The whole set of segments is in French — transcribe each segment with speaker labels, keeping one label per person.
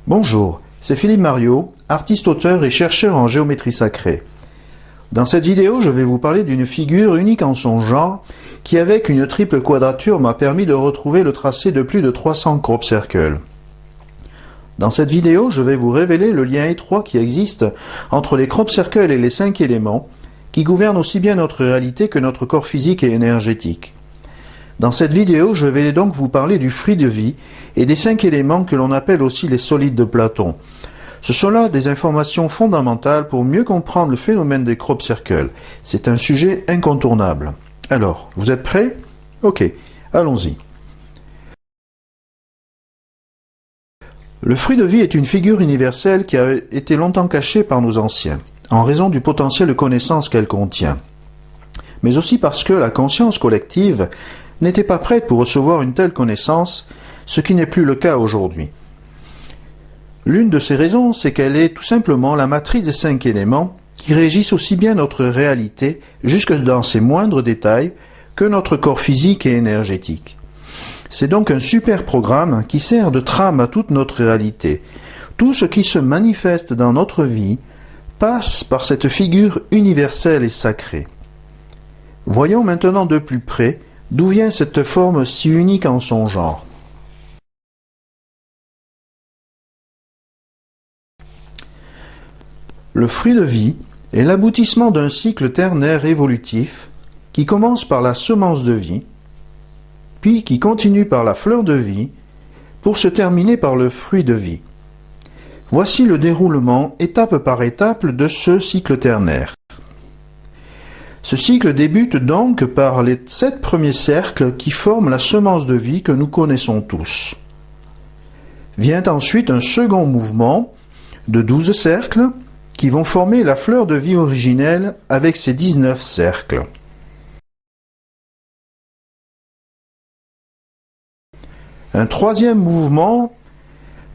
Speaker 1: Bonjour, c'est Philippe Mariot, artiste-auteur et chercheur en géométrie sacrée. Dans cette vidéo, je vais vous parler d'une figure unique en son genre qui, avec une triple quadrature, m'a permis de retrouver le tracé de plus de 300 crop circles. Dans cette vidéo, je vais vous révéler le lien étroit qui existe entre les crop circles et les 5 éléments qui gouvernent aussi bien notre réalité que notre corps physique et énergétique. Dans cette vidéo, je vais donc vous parler du fruit de vie et des 5 éléments que l'on appelle aussi les solides de Platon. Ce sont là des informations fondamentales pour mieux comprendre le phénomène des crop circles. C'est un sujet incontournable. Alors, vous êtes prêts? Ok, allons-y. Le fruit de vie est une figure universelle qui a été longtemps cachée par nos anciens, en raison du potentiel de connaissance qu'elle contient. Mais aussi parce que la conscience collective n'était pas prête pour recevoir une telle connaissance, ce qui n'est plus le cas aujourd'hui. L'une de ces raisons, c'est qu'elle est tout simplement la matrice des 5 éléments qui régissent aussi bien notre réalité, jusque dans ses moindres détails, que notre corps physique et énergétique. C'est donc un super programme qui sert de trame à toute notre réalité. Tout ce qui se manifeste dans notre vie passe par cette figure universelle et sacrée. Voyons maintenant de plus près d'où vient cette forme si unique en son genre. Le fruit de vie est l'aboutissement d'un cycle ternaire évolutif qui commence par la semence de vie, puis qui continue par la fleur de vie, pour se terminer par le fruit de vie. Voici le déroulement étape par étape de ce cycle ternaire. Ce cycle débute donc par les 7 premiers cercles qui forment la semence de vie que nous connaissons tous. Vient ensuite un second mouvement de 12 cercles qui vont former la fleur de vie originelle avec ses 19 cercles. Un troisième mouvement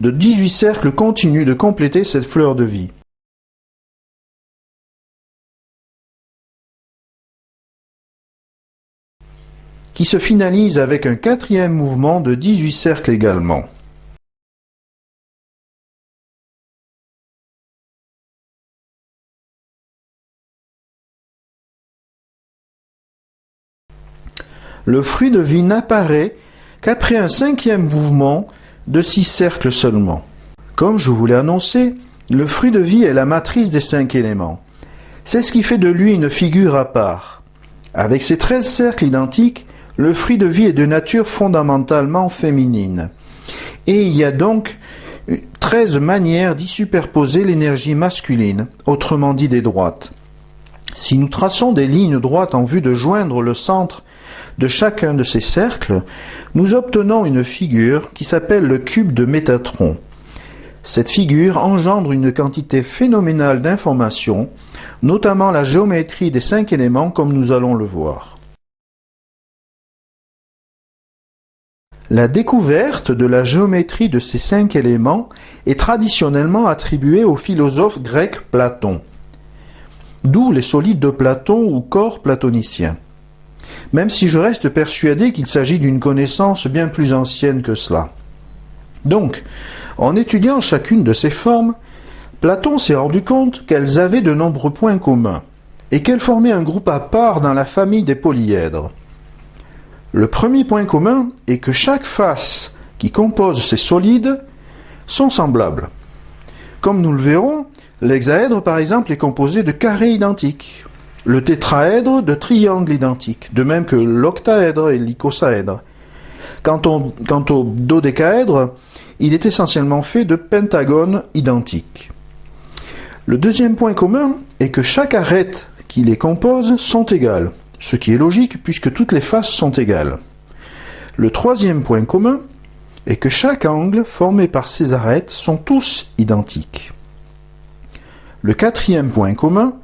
Speaker 1: de 18 cercles continue de compléter cette fleur de vie. Qui se finalise avec un quatrième mouvement de 18 cercles également. Le fruit de vie n'apparaît qu'après un 5e mouvement de 6 cercles seulement. Comme je vous l'ai annoncé, le fruit de vie est la matrice des 5 éléments. C'est ce qui fait de lui une figure à part. Avec ses 13 cercles identiques, le fruit de vie est de nature fondamentalement féminine. Et il y a donc 13 manières d'y superposer l'énergie masculine, autrement dit des droites. Si nous traçons des lignes droites en vue de joindre le centre de chacun de ces cercles, nous obtenons une figure qui s'appelle le cube de Métatron. Cette figure engendre une quantité phénoménale d'informations, notamment la géométrie des 5 éléments comme nous allons le voir. La découverte de la géométrie de ces 5 éléments est traditionnellement attribuée au philosophe grec Platon, d'où les solides de Platon ou corps platonicien. Même si je reste persuadé qu'il s'agit d'une connaissance bien plus ancienne que cela. Donc, en étudiant chacune de ces formes, Platon s'est rendu compte qu'elles avaient de nombreux points communs, et qu'elles formaient un groupe à part dans la famille des polyèdres. Le premier point commun est que chaque face qui compose ces solides sont semblables. Comme nous le verrons, l'hexaèdre par exemple est composé de carrés identiques, le tétraèdre de triangles identiques, de même que l'octaèdre et l'icosaèdre. Quant au dodécaèdre, il est essentiellement fait de pentagones identiques. Le deuxième point commun est que chaque arête qui les compose sont égales, ce qui est logique puisque toutes les faces sont égales. Le troisième point commun est que chaque angle formé par ces arêtes sont tous identiques. Le quatrième point commun,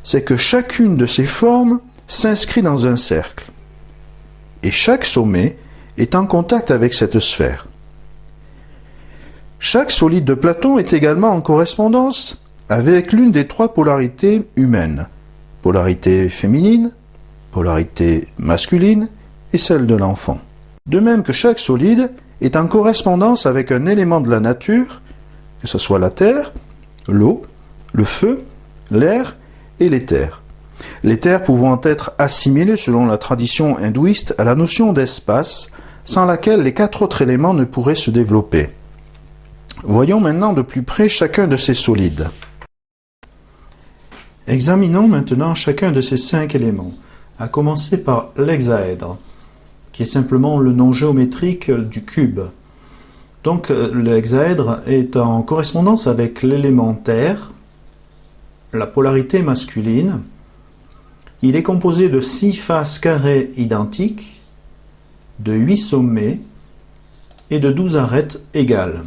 Speaker 1: c'est que chacune de ces formes s'inscrit dans un cercle. Et chaque sommet est en contact avec cette sphère. Chaque solide de Platon est également en correspondance avec l'une des 3 polarités humaines. Polarité féminine, polarité masculine et celle de l'enfant. De même que chaque solide est en correspondance avec un élément de la nature, que ce soit la terre, l'eau, le feu, l'air et l'éther. L'éther pouvant être assimilé selon la tradition hindouiste à la notion d'espace, sans laquelle les 4 autres éléments ne pourraient se développer. Voyons maintenant de plus près chacun de ces solides. Examinons maintenant chacun de ces 5 éléments, à commencer par l'hexaèdre, qui est simplement le nom géométrique du cube. Donc l'hexaèdre est en correspondance avec l'élément terre, la polarité masculine. Il est composé de 6 faces carrées identiques, de 8 sommets et de 12 arêtes égales.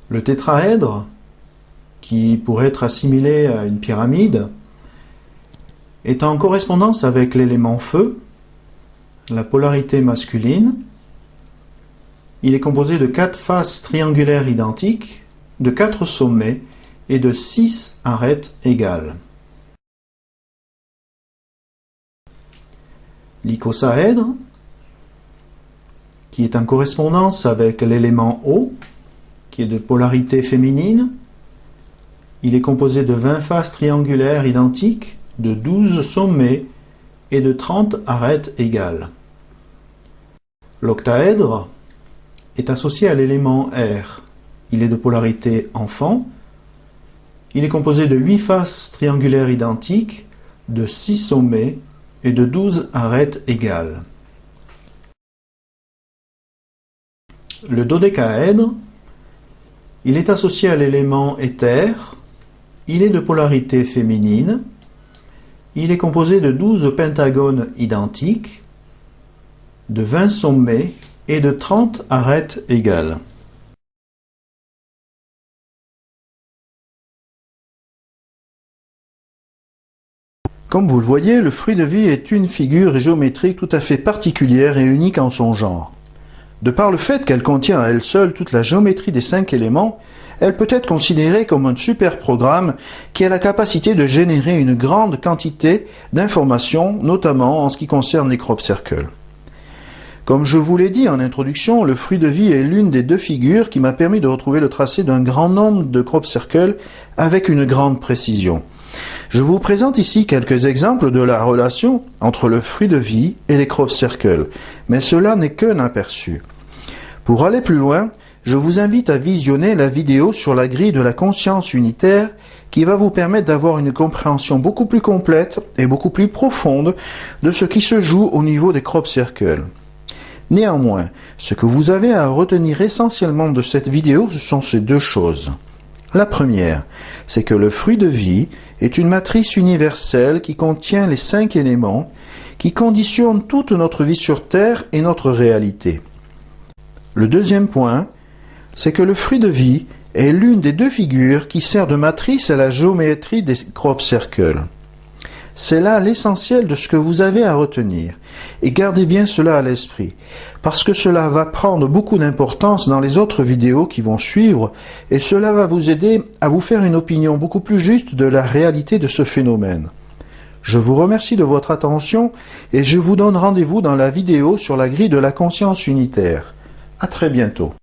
Speaker 1: Le tétraèdre, qui pourrait être assimilé à une pyramide, est en correspondance avec l'élément feu, la polarité masculine. Il est composé de 4 faces triangulaires identiques, de 4 sommets et de 6 arêtes égales. L'icosaèdre, qui est en correspondance avec l'élément eau, qui est de polarité féminine. Il est composé de 20 faces triangulaires identiques, de 12 sommets et de 30 arêtes égales. L'octaèdre est associé à l'élément air. Il est de polarité enfant. Il est composé de 8 faces triangulaires identiques, de 6 sommets et de 12 arêtes égales. Le dodécaèdre, il est associé à l'élément éther. Il est de polarité féminine. Il est composé de 12 pentagones identiques, de 20 sommets et de 30 arêtes égales. Comme vous le voyez, le fruit de vie est une figure géométrique tout à fait particulière et unique en son genre. De par le fait qu'elle contient à elle seule toute la géométrie des 5 éléments, elle peut être considérée comme un super programme qui a la capacité de générer une grande quantité d'informations, notamment en ce qui concerne les crop circles. Comme je vous l'ai dit en introduction, le fruit de vie est l'une des 2 figures qui m'a permis de retrouver le tracé d'un grand nombre de crop circles avec une grande précision. Je vous présente ici quelques exemples de la relation entre le fruit de vie et les crop circles, mais cela n'est qu'un aperçu. Pour aller plus loin, je vous invite à visionner la vidéo sur la grille de la conscience unitaire qui va vous permettre d'avoir une compréhension beaucoup plus complète et beaucoup plus profonde de ce qui se joue au niveau des crop circles. Néanmoins, ce que vous avez à retenir essentiellement de cette vidéo, ce sont ces 2 choses. La première, c'est que le fruit de vie est une matrice universelle qui contient les 5 éléments qui conditionnent toute notre vie sur Terre et notre réalité. Le deuxième point, c'est que le fruit de vie est l'une des 2 figures qui sert de matrice à la géométrie des crop circles. C'est là l'essentiel de ce que vous avez à retenir. Et gardez bien cela à l'esprit, parce que cela va prendre beaucoup d'importance dans les autres vidéos qui vont suivre, et cela va vous aider à vous faire une opinion beaucoup plus juste de la réalité de ce phénomène. Je vous remercie de votre attention, et je vous donne rendez-vous dans la vidéo sur la grille de la conscience unitaire. À très bientôt.